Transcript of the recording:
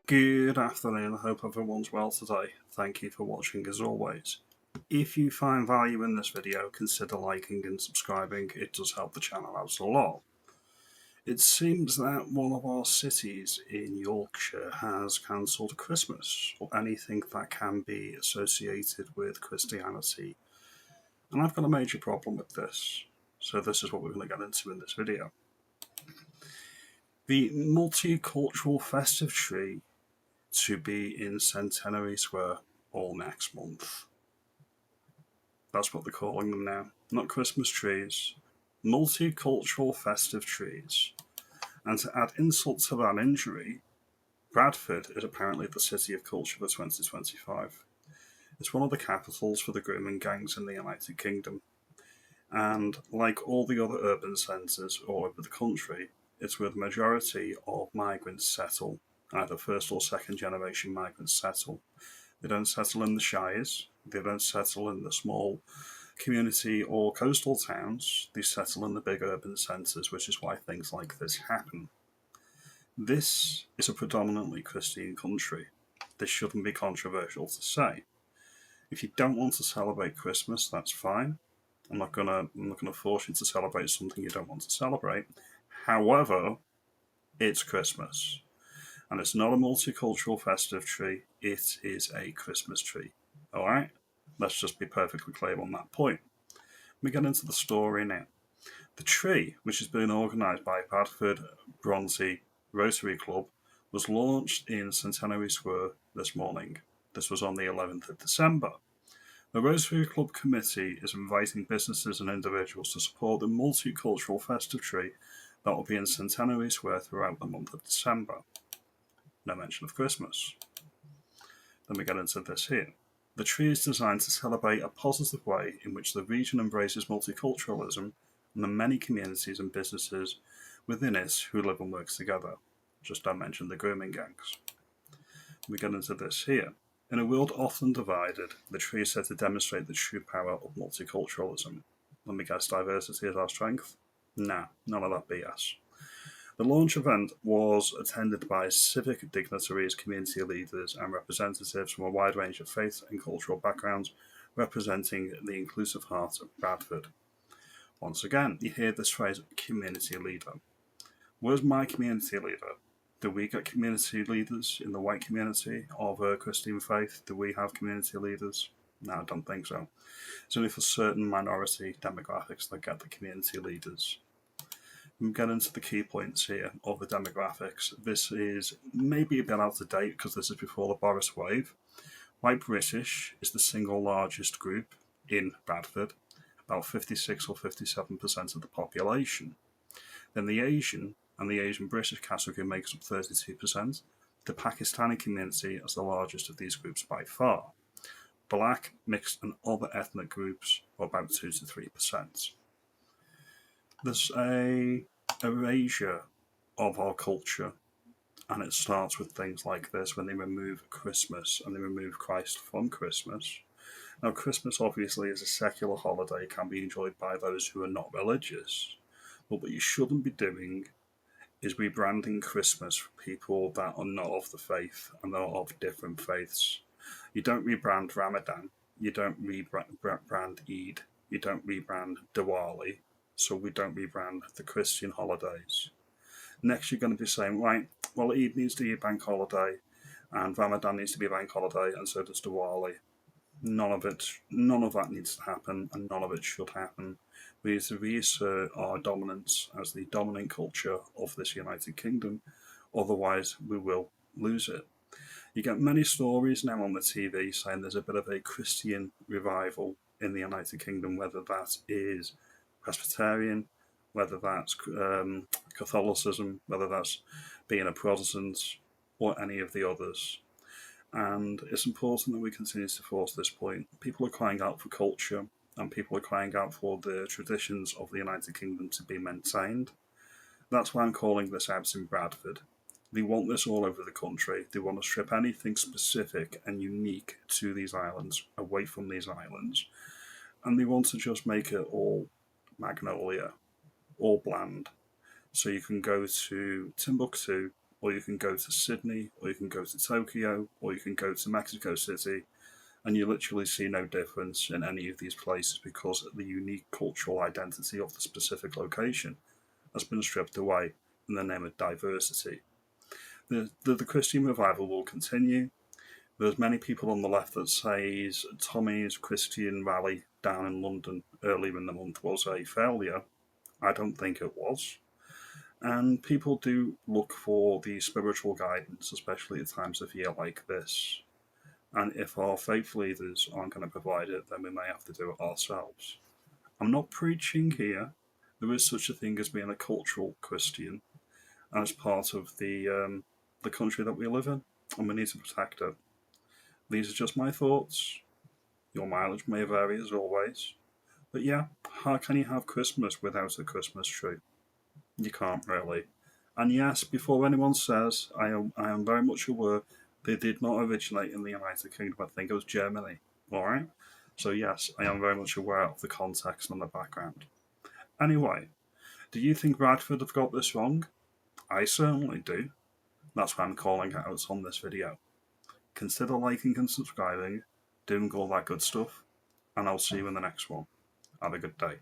Good afternoon, I hope everyone's well today. Thank you for watching as always. If you find value in this video, consider liking and subscribing, it does help the channel out a lot. It seems that one of our cities in Yorkshire has cancelled Christmas, or anything that can be associated with Christianity. And I've got a major problem with this, so this is what we're going to get into in this video. The Multicultural Festive Tree to be in Centenary Square all next month. That's what they're calling them now. Not Christmas trees. Multicultural Festive Trees. And to add insult to that injury, Bradford is apparently the city of culture for 2025. It's one of the capitals for the grooming gangs in the United Kingdom. And like all the other urban centres all over the country, it's where the majority of migrants settle. Either first or second generation migrants settle. They don't settle in the shires, they don't settle in the small community or coastal towns, they settle in the big urban centres, which is why things like this happen. This is a predominantly Christian country. This shouldn't be controversial to say. If you don't want to celebrate Christmas, that's fine. I'm not gonna force you to celebrate something you don't want to celebrate. However, it's Christmas. And it's not a multicultural festive tree, it is a Christmas tree. Alright? Let's just be perfectly clear on that point. We get into the story now. The tree, which has been organised by Bradford Bronzy Rotary Club, was launched in Centenary Square this morning. This was on the 11th of December. The Rotary Club Committee is inviting businesses and individuals to support the multicultural festive tree that will be in Centenary Square throughout the month of December. No mention of Christmas. Then we get into this here. The tree is designed to celebrate a positive way in which the region embraces multiculturalism and the many communities and businesses within it who live and work together. Just don't mention the grooming gangs. We get into this here. In a world often divided, the tree is said to demonstrate the true power of multiculturalism. Let me guess, diversity is our strength? Nah, none of that BS. The launch event was attended by civic dignitaries, community leaders, and representatives from a wide range of faith and cultural backgrounds, representing the inclusive heart of Bradford. Once again, you hear this phrase, community leader. Where's my community leader? Do we get community leaders in the white community of Christian faith? Do we have community leaders? No, I don't think so. It's only for certain minority demographics that get the community leaders. We get into the key points here of the demographics. This is maybe a bit out of date because this is before the Boris wave. White British is the single largest group in Bradford, about 56 or 57% of the population. Then the Asian and the Asian British category makes up 32%. The Pakistani community is the largest of these groups by far. Black, mixed and other ethnic groups are about 2 to 3%. There's a erasure of our culture, and it starts with things like this when they remove Christmas and they remove Christ from Christmas. Now, Christmas obviously is a secular holiday, can be enjoyed by those who are not religious, but what you shouldn't be doing is rebranding Christmas for people that are not of the faith and are of different faiths. You don't rebrand Ramadan, you don't rebrand Eid, you don't rebrand Diwali, so we don't rebrand the Christian holidays. Next, you're going to be saying, right, well, Eid needs to be a bank holiday, and Ramadan needs to be a bank holiday, and so does Diwali. None of that needs to happen, and none of it should happen. We need to reassert our dominance as the dominant culture of this United Kingdom, otherwise we will lose it. You get many stories now on the TV saying there's a bit of a Christian revival in the United Kingdom, whether that is Presbyterian, whether that's Catholicism, whether that's being a Protestant, or any of the others. And it's important that we continue to force this point. People are crying out for culture, and people are crying out for the traditions of the United Kingdom to be maintained. That's why I'm calling this out in Bradford. They want this all over the country. They want to strip anything specific and unique to these islands away from these islands. And they want to just make it all Magnolia, all bland. So you can go to Timbuktu or you can go to Sydney, or you can go to Tokyo, or you can go to Mexico City, and you literally see no difference in any of these places because the unique cultural identity of the specific location has been stripped away in the name of diversity. The Christian revival will continue. There's many people on the left that says Tommy's Christian rally down in London earlier in the month was a failure. I don't think it was. And people do look for the spiritual guidance, especially at times of year like this. And if our faith leaders aren't going to provide it, then we may have to do it ourselves. I'm not preaching here. There is such a thing as being a cultural Christian, as part of the country that we live in, and we need to protect it. These are just my thoughts. Your mileage may vary as always. But yeah, how can you have Christmas without a Christmas tree? You can't really. And yes, before anyone says, I am very much aware they did not originate in the United Kingdom. I think it was Germany. Alright? So yes, I am very much aware of the context and the background. Anyway, do you think Bradford have got this wrong? I certainly do. That's why I'm calling it out on this video. Consider liking and subscribing, doing all that good stuff, and I'll see you in the next one. Have a good day.